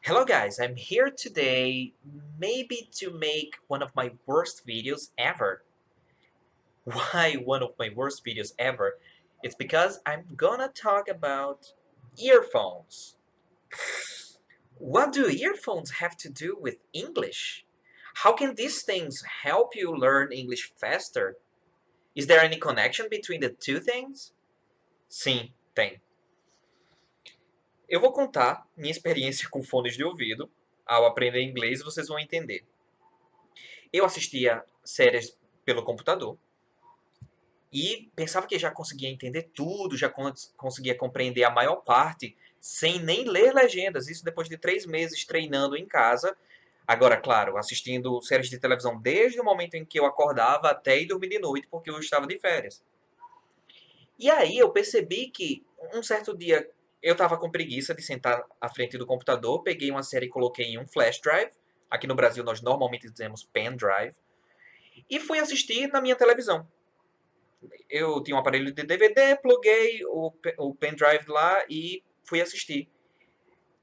Hello guys, I'm here today maybe to make one of my worst videos ever. Why one of my worst videos ever? It's because I'm gonna talk about earphones. What do earphones have to do with English? How can these things help you learn English faster? Is there any connection between the two things? Sim, tem. Eu vou contar minha experiência com fones de ouvido. Ao aprender inglês, vocês vão entender. Eu assistia séries pelo computador e pensava que já conseguia entender tudo, já conseguia compreender a maior parte, sem nem ler legendas. Isso depois de 3 meses treinando em casa. Agora, claro, assistindo séries de televisão desde o momento em que eu acordava até ir dormir de noite, porque eu estava de férias. E aí eu percebi que um certo dia eu estava com preguiça de sentar à frente do computador, peguei uma série e coloquei em um flash drive. Aqui no Brasil nós normalmente dizemos pen drive. E fui assistir na minha televisão. Eu tinha um aparelho de DVD, pluguei o pendrive lá e fui assistir.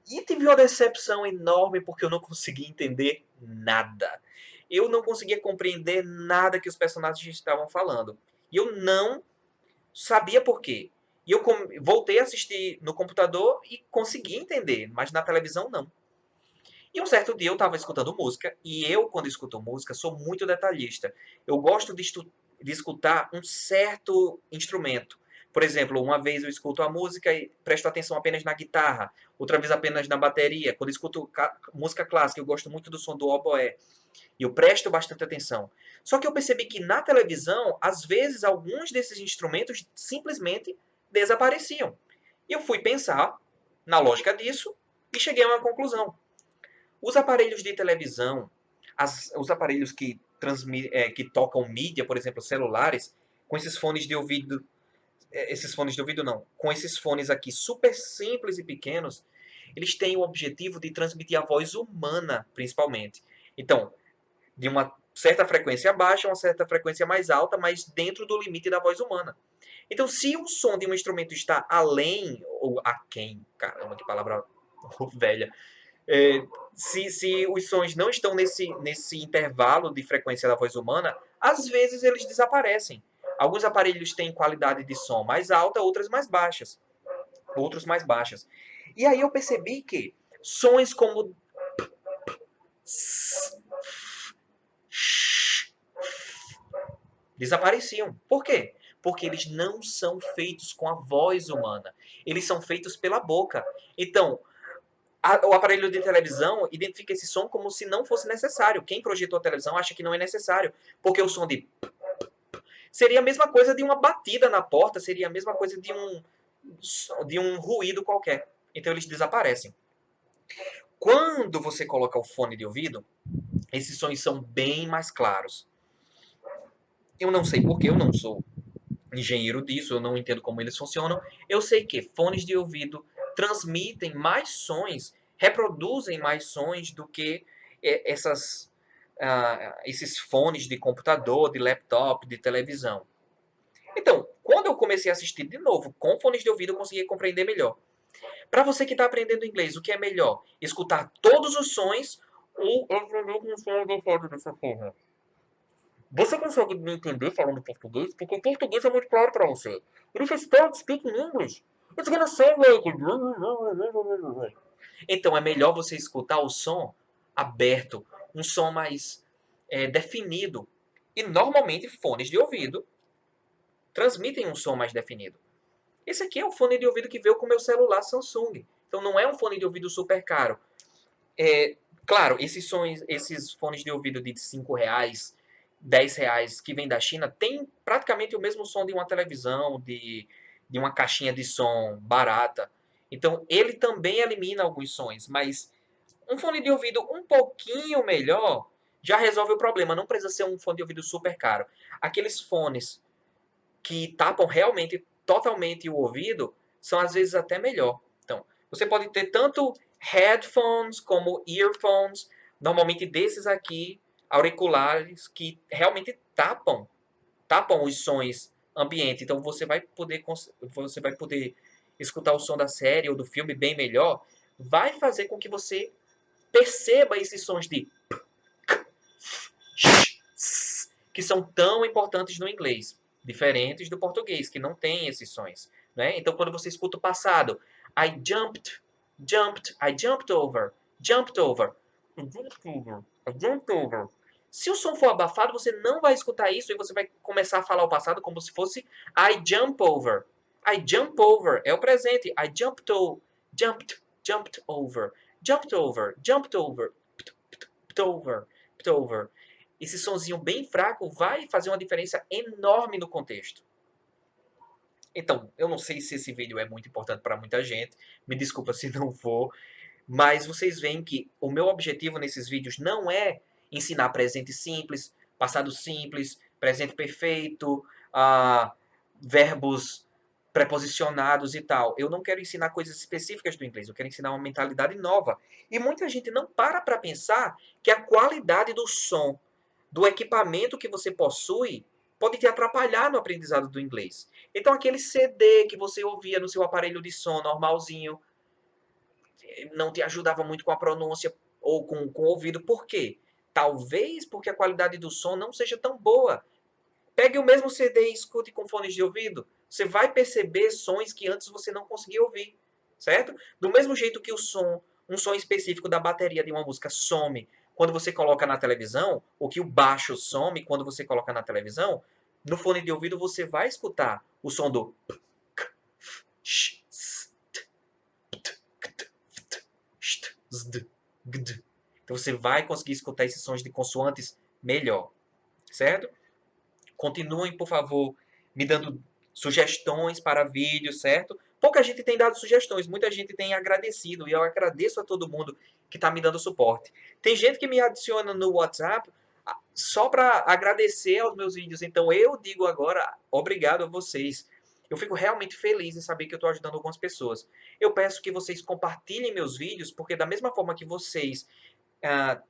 E tive uma decepção enorme porque eu não conseguia entender nada. Eu não conseguia compreender nada que os personagens estavam falando. E eu não sabia por quê. E eu voltei a assistir no computador e consegui entender, mas na televisão não. E um certo dia eu estava escutando música, e eu, quando escuto música, sou muito detalhista. Eu gosto de escutar um certo instrumento. Por exemplo, uma vez eu escuto a música e presto atenção apenas na guitarra, outra vez apenas na bateria. Quando eu escuto música clássica, eu gosto muito do som do oboé. E eu presto bastante atenção. Só que eu percebi que na televisão, às vezes, alguns desses instrumentos simplesmente desapareciam. E eu fui pensar na lógica disso e cheguei a uma conclusão. Os aparelhos de televisão, os aparelhos que tocam mídia, por exemplo, celulares, com esses fones de ouvido, esses fones de ouvido não, com esses fones aqui super simples e pequenos, eles têm o objetivo de transmitir a voz humana, principalmente. Então, de uma certa frequência baixa a uma certa frequência mais alta, mas dentro do limite da voz humana. Então, se o som de um instrumento está além, ou aquém, caramba, que palavra velha, é, se os sons não estão nesse intervalo de frequência da voz humana, às vezes eles desaparecem. Alguns aparelhos têm qualidade de som mais alta, outras mais baixas. Outros mais baixas. E aí eu percebi que sons como desapareciam. Por quê? Porque eles não são feitos com a voz humana. Eles são feitos pela boca. Então, o aparelho de televisão identifica esse som como se não fosse necessário. Quem projetou a televisão acha que não é necessário, porque o som de seria a mesma coisa de uma batida na porta, seria a mesma coisa de um ruído qualquer. Então eles desaparecem. Quando você coloca o fone de ouvido, esses sons são bem mais claros. Eu não sei porque eu não sou engenheiro disso, eu não entendo como eles funcionam. Eu sei que fones de ouvido transmitem mais sons, reproduzem mais sons do que esses fones de computador, de laptop, de televisão. Então, quando eu comecei a assistir de novo com fones de ouvido, eu consegui compreender melhor. Para você que está aprendendo inglês, o que é melhor? Escutar todos os sons ou aprender com som adequado dessa forma? Você consegue me entender falando português? Porque o português é muito claro para você. If you start speaking English, it's gonna sound like... Então é melhor você escutar o som aberto, um som mais definido. E normalmente fones de ouvido transmitem um som mais definido. Esse aqui é o fone de ouvido que veio com o meu celular Samsung. Então não é um fone de ouvido super caro. Claro, esses fones de ouvido de R$ 5, R$ 10 que vem da China tem praticamente o mesmo som de uma televisão, de uma caixinha de som barata. Então ele também elimina alguns sons, mas um fone de ouvido um pouquinho melhor já resolve o problema. Não precisa ser um fone de ouvido super caro. Aqueles fones que tapam realmente totalmente o ouvido são às vezes até melhor. Então, você pode ter tanto headphones como earphones, normalmente desses aqui, auriculares que realmente tapam tapam os sons ambiente. Então você vai poder escutar o som da série ou do filme bem melhor. Vai fazer com que você perceba esses sons de que são tão importantes no inglês, diferentes do português, que não tem esses sons, né? Então, quando você escuta o passado, I jumped, I jumped over, jumped over, I jumped over. Se o som for abafado, você não vai escutar isso e você vai começar a falar o passado como se fosse I jump over. I jump over é o presente. I jumped over, jumped over, jumped over, jumped over, over, over. Esse sonzinho bem fraco vai fazer uma diferença enorme no contexto. Então, eu não sei se esse vídeo é muito importante para muita gente, me desculpa se não for, mas vocês veem que o meu objetivo nesses vídeos não é ensinar presente simples, passado simples, presente perfeito, verbos preposicionados e tal. Eu não quero ensinar coisas específicas do inglês, eu quero ensinar uma mentalidade nova. E muita gente não para pensar que a qualidade do som, do equipamento que você possui, pode te atrapalhar no aprendizado do inglês. Então, aquele CD que você ouvia no seu aparelho de som normalzinho, não te ajudava muito com a pronúncia ou com o ouvido. Por quê? Talvez porque a qualidade do som não seja tão boa. Pegue o mesmo CD e escute com fones de ouvido. Você vai perceber sons que antes você não conseguia ouvir, certo? Do mesmo jeito que um som específico da bateria de uma música some quando você coloca na televisão, ou que o baixo some quando você coloca na televisão, no fone de ouvido você vai escutar o som do então você vai conseguir escutar esses sons de consoantes melhor, certo? Continuem, por favor, me dando sugestões para vídeos, certo? Pouca gente tem dado sugestões, muita gente tem agradecido, e eu agradeço a todo mundo que está me dando suporte. Tem gente que me adiciona no WhatsApp só para agradecer aos meus vídeos, então eu digo agora obrigado a vocês. Eu fico realmente feliz em saber que eu estou ajudando algumas pessoas. Eu peço que vocês compartilhem meus vídeos, porque da mesma forma que vocês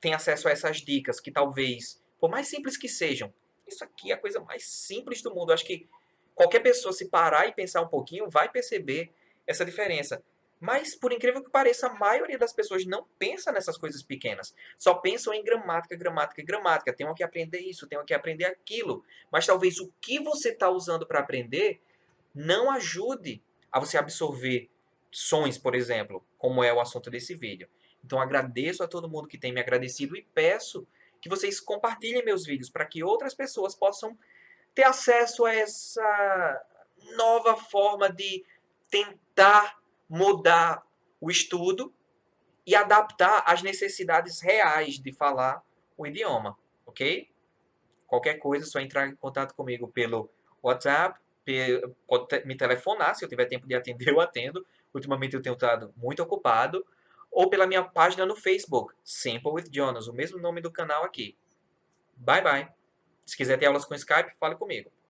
têm acesso a essas dicas, que talvez, por mais simples que sejam, isso aqui é a coisa mais simples do mundo. Eu acho que qualquer pessoa, se parar e pensar um pouquinho, vai perceber essa diferença. Mas, por incrível que pareça, a maioria das pessoas não pensa nessas coisas pequenas. Só pensam em gramática, gramática e gramática. Tenho que aprender isso, tenho que aprender aquilo. Mas talvez o que você está usando para aprender não ajude a você absorver sons, por exemplo, como é o assunto desse vídeo. Então, agradeço a todo mundo que tem me agradecido e peço que vocês compartilhem meus vídeos para que outras pessoas possam ter acesso a essa nova forma de tentar mudar o estudo e adaptar às necessidades reais de falar o idioma, ok? Qualquer coisa, é só entrar em contato comigo pelo WhatsApp, pode me telefonar, se eu tiver tempo de atender, eu atendo. Ultimamente eu tenho estado muito ocupado. Ou pela minha página no Facebook, Simple with Jonas, o mesmo nome do canal aqui. Bye, bye. Se quiser ter aulas com Skype, fale comigo.